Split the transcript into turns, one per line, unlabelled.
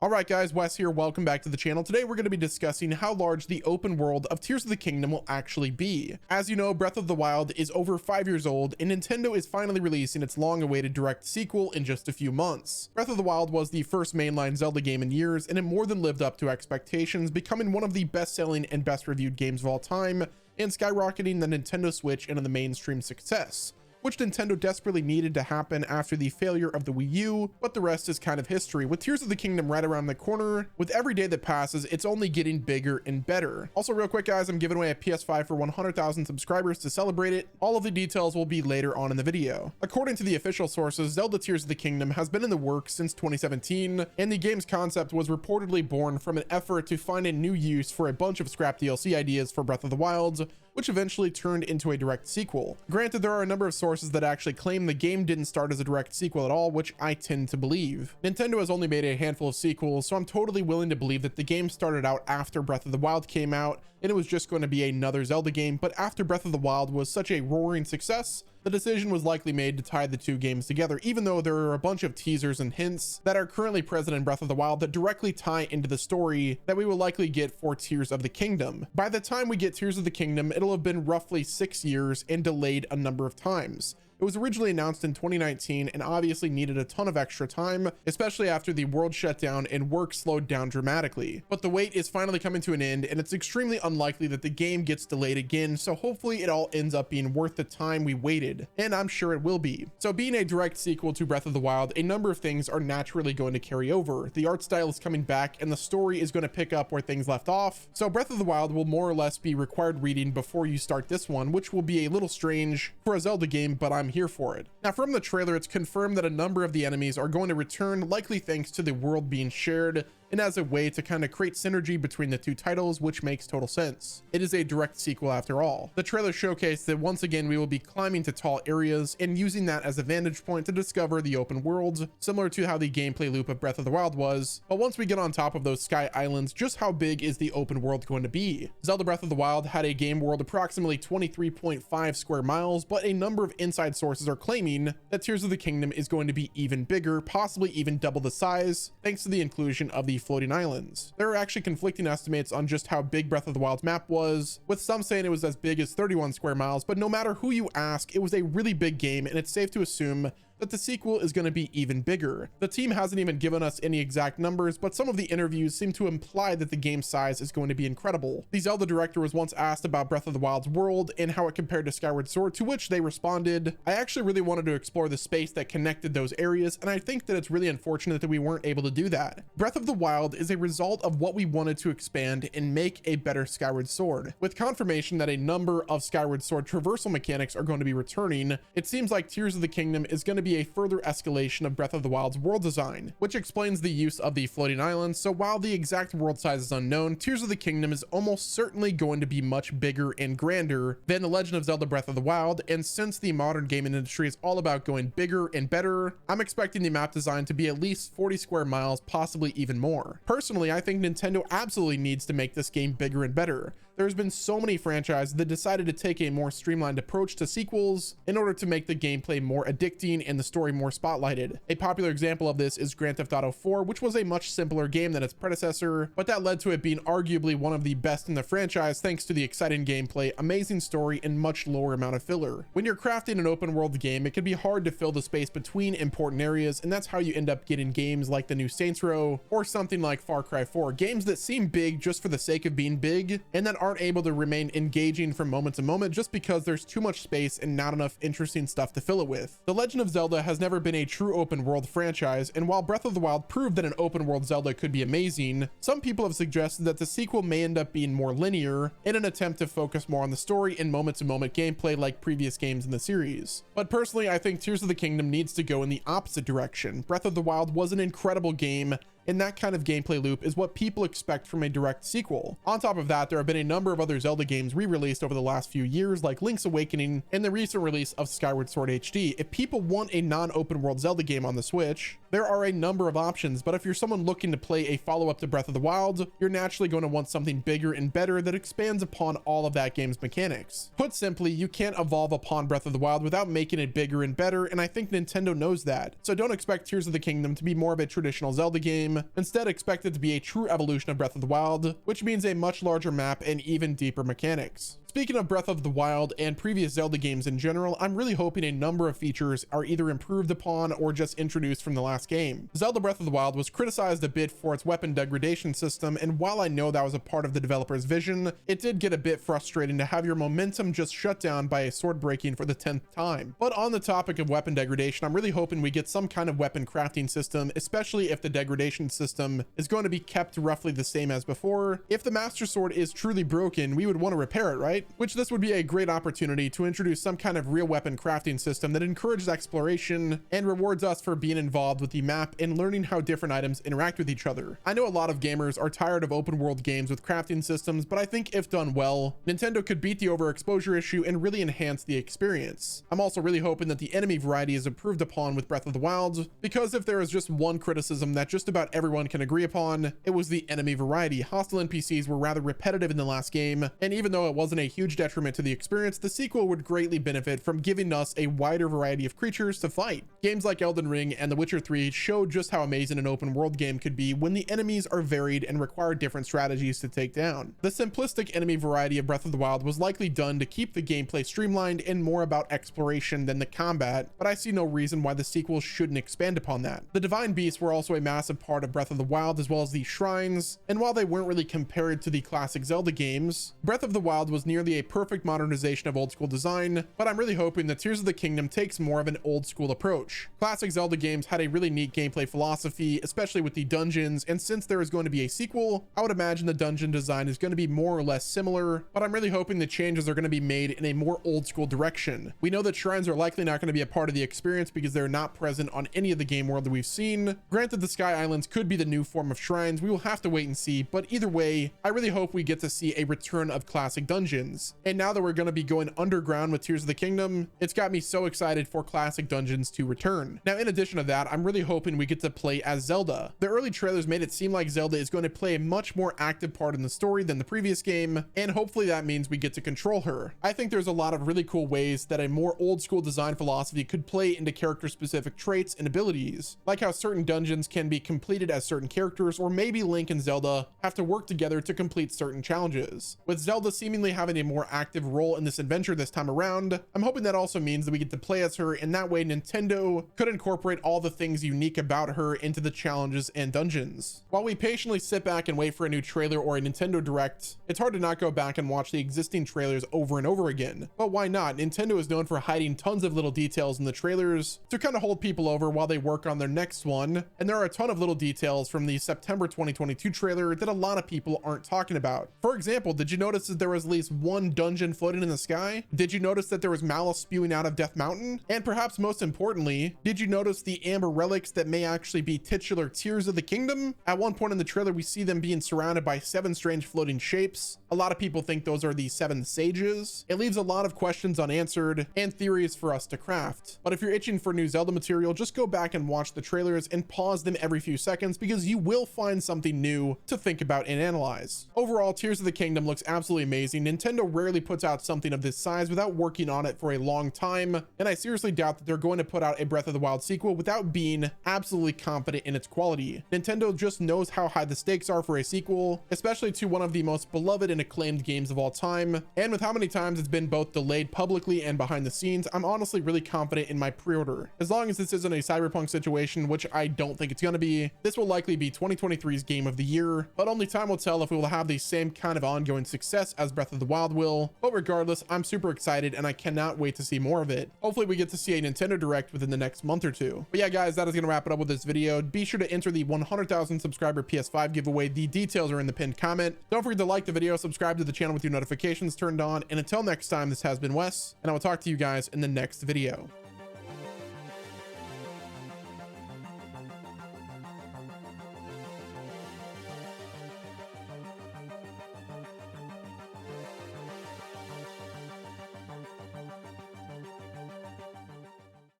Alright guys, Wes here, welcome back to the channel. Today we're going to be discussing how large the open world of Tears of the Kingdom will actually be. As you know, Breath of the Wild is over 5 years old, and Nintendo is finally releasing its long-awaited direct sequel in just a few months. Breath of the Wild was the first mainline Zelda game in years, and it more than lived up to expectations, becoming one of the best-selling and best-reviewed games of all time, and skyrocketing the Nintendo Switch into the mainstream success, which Nintendo desperately needed to happen after the failure of the Wii U, but the rest is kind of history. With Tears of the Kingdom right around the corner, with every day that passes, it's only getting bigger and better. Also, real quick guys, I'm giving away a PS5 for 100,000 subscribers to celebrate it. All of the details will be later on in the video. According to the official sources, Zelda Tears of the Kingdom has been in the works since 2017, and the game's concept was reportedly born from an effort to find a new use for a bunch of scrap DLC ideas for Breath of the Wild, which eventually turned into a direct sequel. Granted, there are a number of sources that actually claim the game didn't start as a direct sequel at all, which I tend to believe. Nintendo has only made a handful of sequels, so I'm totally willing to believe that the game started out after Breath of the Wild came out, and it was just going to be another Zelda game, but after Breath of the Wild was such a roaring success, the decision was likely made to tie the two games together, even though there are a bunch of teasers and hints that are currently present in Breath of the Wild that directly tie into the story that we will likely get for Tears of the Kingdom. By the time we get Tears of the Kingdom, it'll have been roughly 6 years and delayed a number of times. It was originally announced in 2019 and obviously needed a ton of extra time, especially after the world shut down and work slowed down dramatically. But the wait is finally coming to an end, and it's extremely unlikely that the game gets delayed again, so hopefully it all ends up being worth the time we waited, and I'm sure it will be. So being a direct sequel to Breath of the Wild, a number of things are naturally going to carry over. The art style is coming back, and the story is going to pick up where things left off. So Breath of the Wild will more or less be required reading before you start this one, which will be a little strange for a Zelda game, but I'm here for it. Now, from the trailer, it's confirmed that a number of the enemies are going to return, likely thanks to the world being shared and as a way to kind of create synergy between the two titles, which makes total sense. It is a direct sequel after all. The trailer showcased that once again we will be climbing to tall areas and using that as a vantage point to discover the open world, similar to how the gameplay loop of Breath of the Wild was. But once we get on top of those sky islands, just how big is the open world going to be? Zelda Breath of the Wild had a game world approximately 23.5 square miles, but a number of inside sources are claiming that Tears of the Kingdom is going to be even bigger, possibly even double the size, thanks to the inclusion of the floating islands. There are actually conflicting estimates on just how big Breath of the Wild's map was, with some saying it was as big as 31 square miles, but no matter who you ask, it was a really big game, and it's safe to assume that the sequel is going to be even bigger. The team hasn't even given us any exact numbers, but some of the interviews seem to imply that the game size is going to be incredible. The Zelda director was once asked about Breath of the Wild's world and how it compared to Skyward Sword, to which they responded, "I actually really wanted to explore the space that connected those areas, and I think that it's really unfortunate that we weren't able to do that. Breath of the Wild is a result of what we wanted to expand and make a better Skyward Sword." With confirmation that a number of Skyward Sword traversal mechanics are going to be returning, it seems like Tears of the Kingdom is going to be a further escalation of Breath of the Wild's world design, which explains the use of the floating islands. So while the exact world size is unknown, Tears of the Kingdom is almost certainly going to be much bigger and grander than The Legend of Zelda Breath of the Wild, and since the modern gaming industry is all about going bigger and better, I'm expecting the map design to be at least 40 square miles, possibly even more. Personally, I think Nintendo absolutely needs to make this game bigger and better. There's been so many franchises that decided to take a more streamlined approach to sequels in order to make the gameplay more addicting and the story more spotlighted. A popular example of this is Grand Theft Auto 4, which was a much simpler game than its predecessor, but that led to it being arguably one of the best in the franchise thanks to the exciting gameplay, amazing story, and much lower amount of filler. When you're crafting an open world game, it can be hard to fill the space between important areas, and that's how you end up getting games like the new Saints Row or something like Far Cry 4, games that seem big just for the sake of being big and that aren't able to remain engaging from moment to moment just because there's too much space and not enough interesting stuff to fill it with. The Legend of Zelda has never been a true open world franchise, and while Breath of the Wild proved that an open world Zelda could be amazing, some people have suggested that the sequel may end up being more linear in an attempt to focus more on the story and moment to moment gameplay like previous games in the series. But personally, I think Tears of the Kingdom needs to go in the opposite direction. Breath of the Wild was an incredible game, and that kind of gameplay loop is what people expect from a direct sequel. On top of that, there have been a number of other Zelda games re-released over the last few years, like Link's Awakening and the recent release of Skyward Sword HD. If people want a non-open world Zelda game on the Switch, there are a number of options, but if you're someone looking to play a follow-up to Breath of the Wild, you're naturally going to want something bigger and better that expands upon all of that game's mechanics. Put simply, you can't evolve upon Breath of the Wild without making it bigger and better, and I think Nintendo knows that. So don't expect Tears of the Kingdom to be more of a traditional Zelda game. game. Instead, expect it to be a true evolution of Breath of the Wild, which means a much larger map and even deeper mechanics. Speaking of Breath of the Wild and previous Zelda games in general, I'm really hoping a number of features are either improved upon or just introduced from the last game. Zelda Breath of the Wild was criticized a bit for its weapon degradation system, and while I know that was a part of the developer's vision, it did get a bit frustrating to have your momentum just shut down by a sword breaking for the 10th time. But on the topic of weapon degradation, I'm really hoping we get some kind of weapon crafting system, especially if the degradation system is going to be kept roughly the same as before. If the Master Sword is truly broken, we would want to repair it, right? Which this would be a great opportunity to introduce some kind of real weapon crafting system that encourages exploration and rewards us for being involved with the map and learning how different items interact with each other. I know a lot of gamers are tired of open world games with crafting systems, but I think if done well, Nintendo could beat the overexposure issue and really enhance the experience. I'm also really hoping that the enemy variety is improved upon with Breath of the Wild, because if there is just one criticism that just about everyone can agree upon, it was the enemy variety. Hostile NPCs were rather repetitive in the last game, and even though it wasn't a huge detriment to the experience, the sequel would greatly benefit from giving us a wider variety of creatures to fight. Games like Elden Ring and The Witcher 3 showed just how amazing an open world game could be when the enemies are varied and require different strategies to take down. The simplistic enemy variety of Breath of the Wild was likely done to keep the gameplay streamlined and more about exploration than the combat, but I see no reason why the sequel shouldn't expand upon that. The divine beasts were also a massive part of Breath of the Wild, as well as the shrines, and while they weren't really compared to the classic Zelda games, Breath of the Wild was nearly a perfect modernization of old school design, but I'm really hoping that Tears of the Kingdom takes more of an old school approach. Classic Zelda games had a really neat gameplay philosophy, especially with the dungeons, and since there is going to be a sequel, I would imagine the dungeon design is going to be more or less similar, but I'm really hoping the changes are going to be made in a more old school direction. We know that shrines are likely not going to be a part of the experience because they're not present on any of the game world that we've seen. Granted, the Sky Islands could be the new form of shrines. We will have to wait and see, but either way, I really hope we get to see a return of classic dungeons. And now that we're going to be going underground with Tears of the Kingdom, it's got me so excited for classic dungeons to return. Now, in addition to that, I'm really hoping we get to play as Zelda. The early trailers made it seem like Zelda is going to play a much more active part in the story than the previous game, and hopefully that means we get to control her. I think there's a lot of really cool ways that a more old school design philosophy could play into character specific traits and abilities, like how certain dungeons can be completed as certain characters, or maybe Link and Zelda have to work together to complete certain challenges. With Zelda seemingly having a more active role in this adventure this time around, I'm hoping that also means that we get to play as her, and that way Nintendo could incorporate all the things unique about her into the challenges and dungeons. While we patiently sit back and wait for a new trailer or a Nintendo Direct, it's hard to not go back and watch the existing trailers over and over again. But why not? Nintendo is known for hiding tons of little details in the trailers to kind of hold people over while they work on their next one, and there are a ton of little details from the September 2022 trailer that a lot of people aren't talking about. For example, did you notice that there was at least one dungeon floating in the sky? Did you notice that there was malice spewing out of Death Mountain? And perhaps most importantly, did you notice the amber relics that may actually be titular Tears of the Kingdom? At one point in the trailer, we see them being surrounded by 7 strange floating shapes. A lot of people think those are the 7 sages. It leaves a lot of questions unanswered and theories for us to craft. But if you're itching for new Zelda material, just go back and watch the trailers and pause them every few seconds, because you will find something new to think about and analyze. Overall, Tears of the Kingdom looks absolutely amazing. Nintendo rarely puts out something of this size without working on it for a long time, and I seriously doubt that they're going to put out a Breath of the Wild sequel without being absolutely confident in its quality. Nintendo just knows how high the stakes are for a sequel, especially to one of the most beloved and acclaimed games of all time, and with how many times it's been both delayed publicly and behind the scenes, I'm honestly really confident in my pre-order. As long as this isn't a Cyberpunk situation, which I don't think it's going to be, this will likely be 2023's game of the year, but only time will tell if we will have the same kind of ongoing success as Breath of the Wild will. But regardless, I'm super excited and I cannot wait to see more of it. Hopefully we get to see a Nintendo Direct within the next month or two. But yeah, guys, that is going to wrap it up with this video. Be sure to enter the 100,000 subscriber PS5 giveaway. The details are in the pinned comment. Don't forget to like the video, subscribe to the channel with your notifications turned on, and until next time, this has been Wes, and I will talk to you guys in the next video.